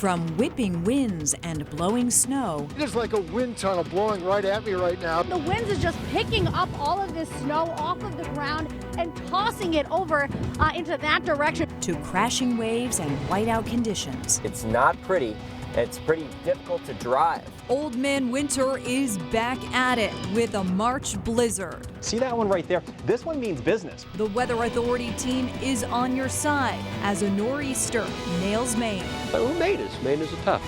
From whipping winds and blowing snow. There's like a wind tunnel blowing right at me right now. The winds is just picking up all of this snow off of the ground and tossing it over into that direction. To crashing waves and whiteout conditions. It's not pretty. It's pretty difficult to drive. Old Man Winter is back at it with a March blizzard. See that one right there? This one means business. The Weather Authority team is on your side as a nor'easter nails Maine. Who Maine is? Maine is a tough.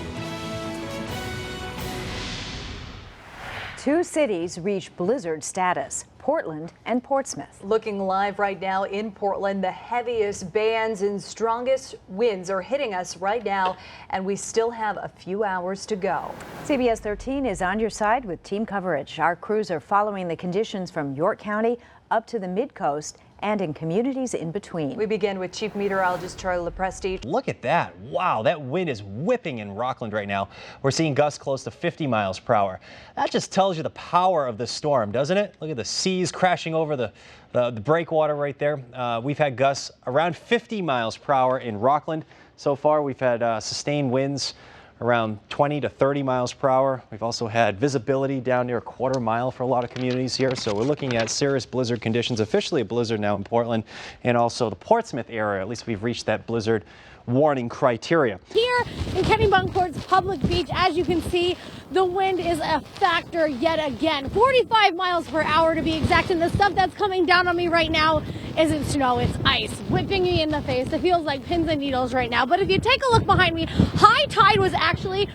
Two cities reach blizzard status, Portland and Portsmouth. Looking live right now in Portland, the heaviest bands and strongest winds are hitting us right now, and we still have a few hours to go. CBS 13 is on your side with team coverage. Our crews are following the conditions from York County up to the mid-coast and in communities in between. We begin with Chief Meteorologist Charlie Lopresti. Look at that. Wow, that wind is whipping in Rockland right now. We're seeing gusts close to 50 miles per hour. That just tells you the power of the storm, doesn't it? Look at the seas crashing over the breakwater right there. We've had gusts around 50 miles per hour in Rockland. So far, we've had sustained winds around 20 to 30 miles per hour. We've also had visibility down near a quarter mile for a lot of communities here. So we're looking at serious blizzard conditions, officially a blizzard now in Portland, and also the Portsmouth area. At least we've reached that blizzard warning criteria. Here in Kennebunkport's public beach, as you can see, the wind is a factor yet again. 45 miles per hour to be exact, and the stuff that's coming down on me right now isn't snow, it's ice, whipping me in the face. It feels like pins and needles right now. But if you take a look behind me, high tide was actually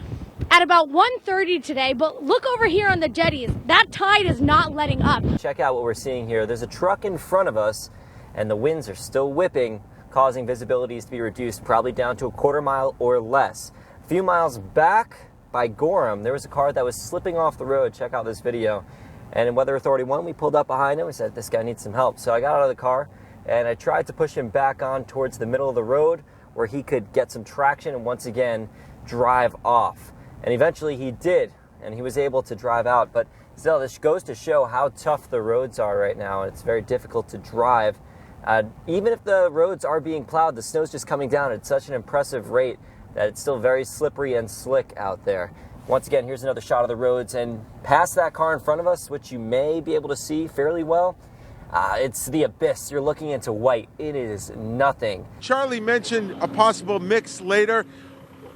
at about 1:30 today, but look over here on the jetties. That tide is not letting up. Check out what we're seeing here. There's a truck in front of us, and the winds are still whipping, causing visibilities to be reduced probably down to a quarter mile or less. A few miles back by Gorham, there was a car that was slipping off the road. Check out this video. And in Weather Authority 1, we pulled up behind him. We said, this guy needs some help. So I got out of the car and I tried to push him back on towards the middle of the road where he could get some traction and once again drive off. And eventually he did, and he was able to drive out. But still, this goes to show how tough the roads are right now. It's very difficult to drive. Even if the roads are being plowed, the snow's just coming down at such an impressive rate that it's still very slippery and slick out there. Once again, here's another shot of the roads, and past that car in front of us, which you may be able to see fairly well, it's the abyss. You're looking into white. It is nothing. Charlie mentioned a possible mix later.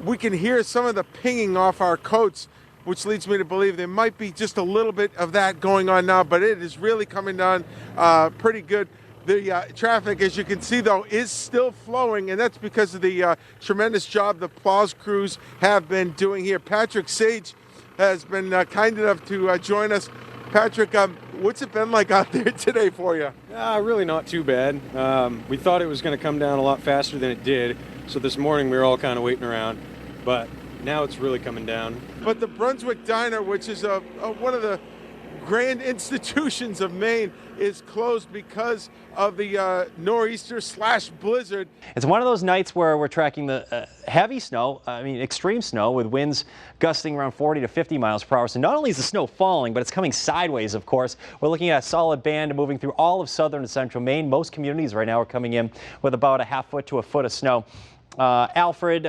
We can hear some of the pinging off our coats, which leads me to believe there might be just a little bit of that going on now, but it is really coming down pretty good. The traffic, as you can see, though, is still flowing, and that's because of the tremendous job the plows crews have been doing here. Patrick Sage has been kind enough to join us. Patrick, what's it been like out there today for you? Really not too bad. We thought it was going to come down a lot faster than it did, so this morning we were all kind of waiting around, but now it's really coming down. But the Brunswick Diner, which is one of the grand institutions of Maine, is closed because of the nor'easter / blizzard. It's one of those nights where we're tracking the heavy snow, extreme snow with winds gusting around 40 to 50 miles per hour. So not only is the snow falling, but it's coming sideways, of course. We're looking at a solid band moving through all of southern and central Maine. Most communities right now are coming in with about a half foot to a foot of snow. Alfred,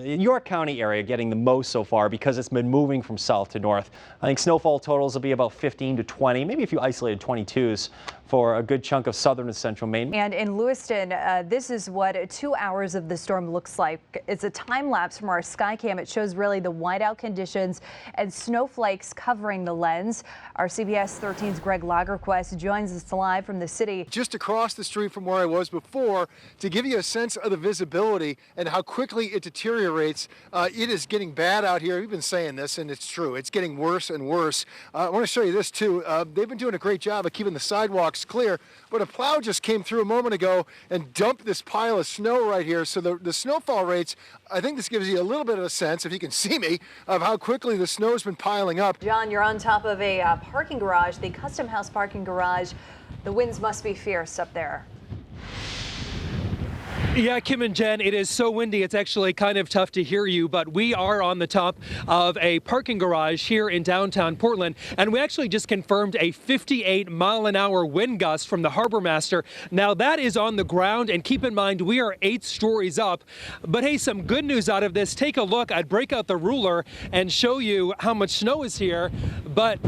York County area getting the most so far because it's been moving from south to north. I think snowfall totals will be about 15 to 20, maybe a few isolated 22s for a good chunk of southern and central Maine. And in Lewiston, this is what 2 hours of the storm looks like. It's a time lapse from our Skycam. It shows really the whiteout conditions and snowflakes covering the lens. Our CBS 13's Greg Lagerquist joins us live from the city. Just across the street from where I was before, to give you a sense of the visibility and how quickly it deteriorates. It is getting bad out here. We've been saying this, and it's true. It's getting worse and worse. I want to show you this, too. They've been doing a great job of keeping the sidewalks clear, but a plow just came through a moment ago and dumped this pile of snow right here. So the snowfall rates, I think this gives you a little bit of a sense, if you can see me, of how quickly the snow's been piling up. John, you're on top of a parking garage, the Custom House parking garage. The winds must be fierce up there. Yeah, Kim and Jen, it is so windy, it's actually kind of tough to hear you, but we are on the top of a parking garage here in downtown Portland, and we actually just confirmed a 58-mile-an-hour wind gust from the harbor master. Now, that is on the ground, and keep in mind, we are 8 stories up. But hey, some good news out of this. Take a look. I'd break out the ruler and show you how much snow is here, but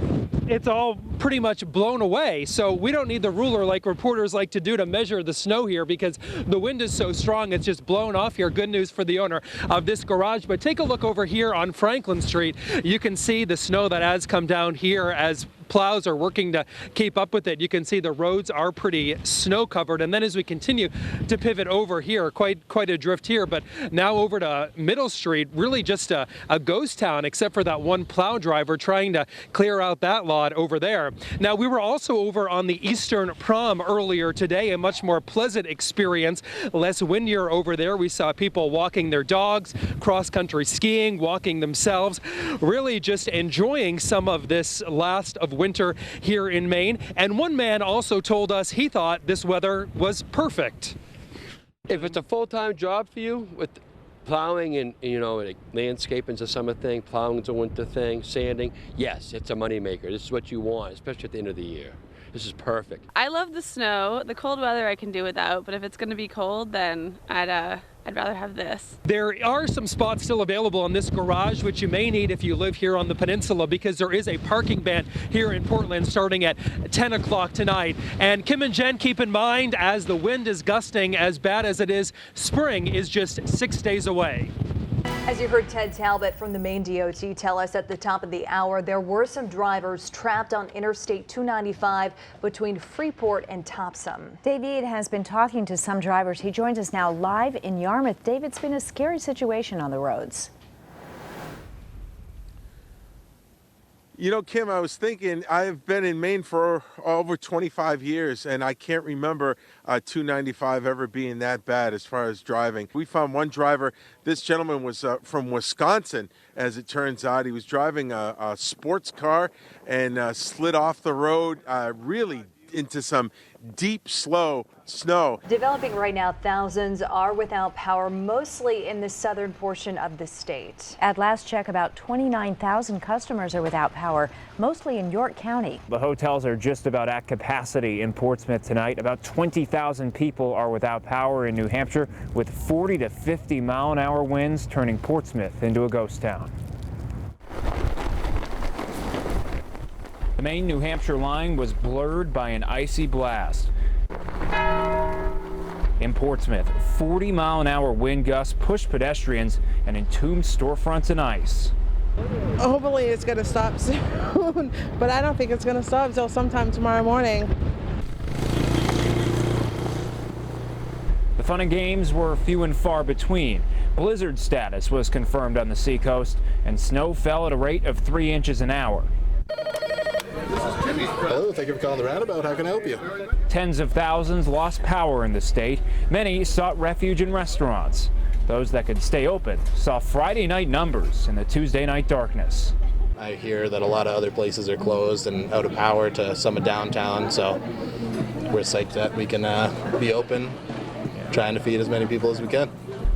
it's all pretty much blown away. So we don't need the ruler like reporters like to do to measure the snow here because the wind is so strong it's just blown off here. Good news for the owner of this garage. But take a look over here on Franklin Street. You can see the snow that has come down here as plows are working to keep up with it. You can see the roads are pretty snow covered. And then as we continue to pivot over here, quite a drift here, but now over to Middle Street, really just a ghost town except for that one plow driver trying to clear out that lot over there. Now, we were also over on the Eastern Prom earlier today, a much more pleasant experience, less windier over there. We saw people walking their dogs, cross-country skiing, walking themselves, really just enjoying some of this last of winter here in Maine. And one man also told us he thought this weather was perfect. If it's a full-time job for you with plowing and, like landscaping's a summer thing, plowing's a winter thing, sanding, yes, it's a moneymaker. This is what you want, especially at the end of the year. This is perfect. I love the snow. The cold weather I can do without, but if it's going to be cold, then I'd rather have this. There are some spots still available in this garage, which you may need if you live here on the peninsula, because there is a parking ban here in Portland starting at 10 o'clock tonight. And Kim and Jen, keep in mind, as the wind is gusting as bad as it is, spring is just 6 days away. As you heard Ted Talbot from the Maine DOT tell us at the top of the hour, there were some drivers trapped on Interstate 295 between Freeport and Topsom. Dave Eade has been talking to some drivers. He joins us now live in Yarmouth. Dave, it's been a scary situation on the roads. Kim, I was thinking, I've been in Maine for over 25 years, and I can't remember 295 ever being that bad as far as driving. We found one driver. This gentleman was from Wisconsin, as it turns out. He was driving a sports car and slid off the road, really into some deep, slow snow. Developing right now, thousands are without power, mostly in the southern portion of the state. At last check, about 29,000 customers are without power, mostly in York County. The hotels are just about at capacity in Portsmouth tonight. About 20,000 people are without power in New Hampshire, with 40 to 50 mile-an-hour winds turning Portsmouth into a ghost town. The Maine-New Hampshire line was blurred by an icy blast. In Portsmouth, 40-mile-an-hour wind gusts pushed pedestrians and entombed storefronts in ice. Hopefully it's going to stop soon, but I don't think it's going to stop until sometime tomorrow morning. The fun and games were few and far between. Blizzard status was confirmed on the seacoast, and snow fell at a rate of 3 inches an hour. Hello, thank you for calling the Roundabout. How can I help you? Tens of thousands lost power in the state. Many sought refuge in restaurants. Those that could stay open saw Friday night numbers in the Tuesday night darkness. I hear that a lot of other places are closed and out of power to some of downtown, so we're psyched that we can be open, trying to feed as many people as we can.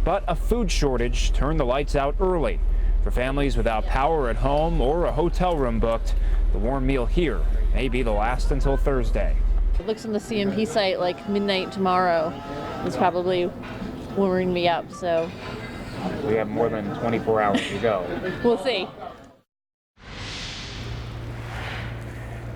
But a food shortage turned the lights out early. For families without power at home or a hotel room booked, the warm meal here may be the last until Thursday. It looks on the CMP site like midnight tomorrow is probably warming me up, so. We have more than 24 hours to go. We'll see.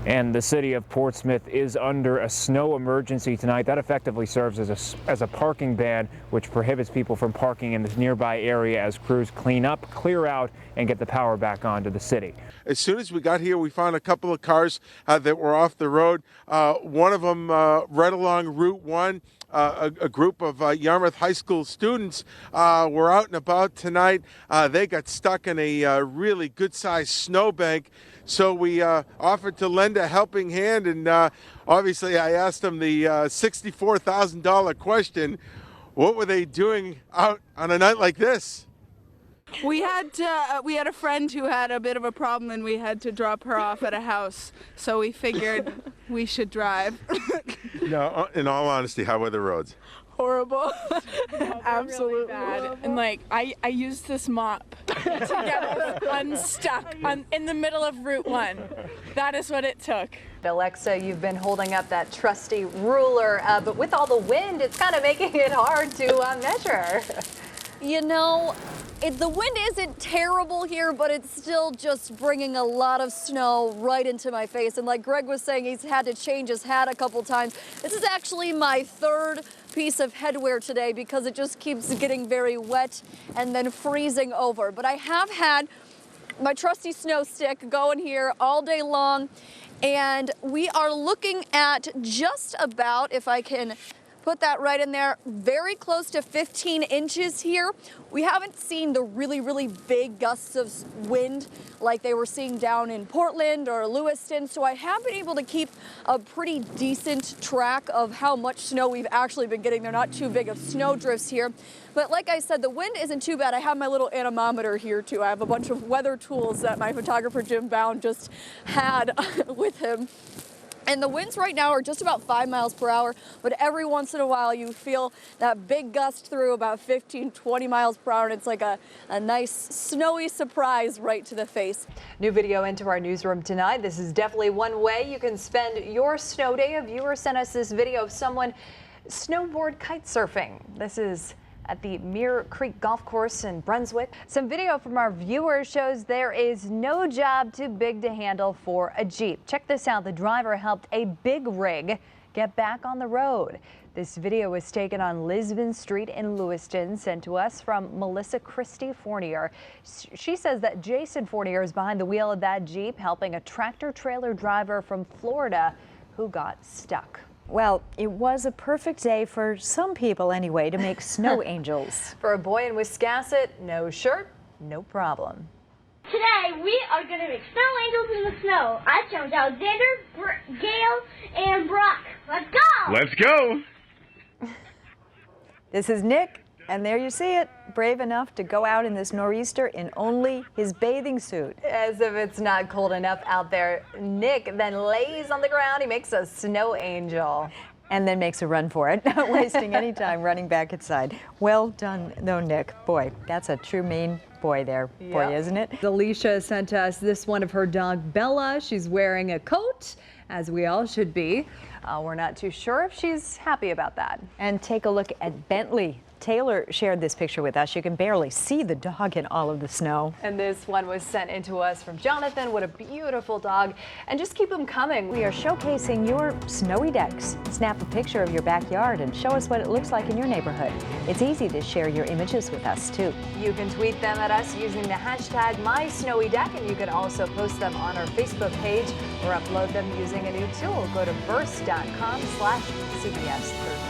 And the city of Portsmouth is under a snow emergency tonight. That effectively serves as a parking ban, which prohibits people from parking in this nearby area as crews clean up, clear out, and get the power back onto the city. As soon as we got here, we found a couple of cars that were off the road. One of them right along Route 1. A group of Yarmouth High School students were out and about tonight. They got stuck in a really good-sized snowbank. So we offered to lend a helping hand, and obviously I asked them the $64,000 question. What were they doing out on a night like this? We had a friend who had a bit of a problem, and we had to drop her off at a house. So we figured we should drive. No, in all honesty, how were the roads? horrible. Absolutely bad. horrible. And like I used this mop to get us unstuck in the middle of Route 1. That is what it took. Alexa, you've been holding up that trusty ruler, but with all the wind, it's kind of making it hard to measure. You know, the wind isn't terrible here, but it's still just bringing a lot of snow right into my face. And like Greg was saying, he's had to change his hat a couple times. This is actually my third piece of headwear today because it just keeps getting very wet and then freezing over. But I have had my trusty snow stick going here all day long, and we are looking at just about, if I can put that right in there, very close to 15 inches here. We haven't seen the really, really big gusts of wind like they were seeing down in Portland or Lewiston, so I have been able to keep a pretty decent track of how much snow we've actually been getting. They're not too big of snow drifts here. But like I said, the wind isn't too bad. I have my little anemometer here too. I have a bunch of weather tools that my photographer Jim Bound just had with him. And the winds right now are just about 5 miles per hour, but every once in a while you feel that big gust through about 15, 20 miles per hour, and it's like a nice snowy surprise right to the face. New video into our newsroom tonight. This is definitely one way you can spend your snow day. A viewer sent us this video of someone snowboard kite surfing. This is at the Mirror Creek Golf Course in Brunswick. Some video from our viewers shows there is no job too big to handle for a Jeep. Check this out. The driver helped a big rig get back on the road. This video was taken on Lisbon Street in Lewiston, sent to us from Melissa Christie Fournier. She says that Jason Fournier is behind the wheel of that Jeep, helping a tractor trailer driver from Florida who got stuck. Well, it was a perfect day for some people anyway to make snow angels. For a boy in Wiscasset, no shirt, no problem. Today we are going to make snow angels in the snow. I challenge Alexander, Gail, and Brock. Let's go! Let's go! This is Nick, and there you see it, brave enough to go out in this nor'easter in only his bathing suit. As if it's not cold enough out there, Nick then lays on the ground. He makes a snow angel. And then makes a run for it, not wasting any time running back inside. Well done, though, Nick. Boy, that's a true Maine boy there for you, isn't it? Alicia sent us this one of her dog, Bella. She's wearing a coat, as we all should be. We're not too sure if she's happy about that. And take a look at Bentley. Taylor shared this picture with us. You can barely see the dog in all of the snow. And this one was sent in to us from Jonathan. What a beautiful dog. And just keep them coming. We are showcasing your snowy decks. Snap a picture of your backyard and show us what it looks like in your neighborhood. It's easy to share your images with us, too. You can tweet them at us using the hashtag MySnowyDeck, and you can also post them on our Facebook page or upload them using a new tool. Go to burst.com/CBS13.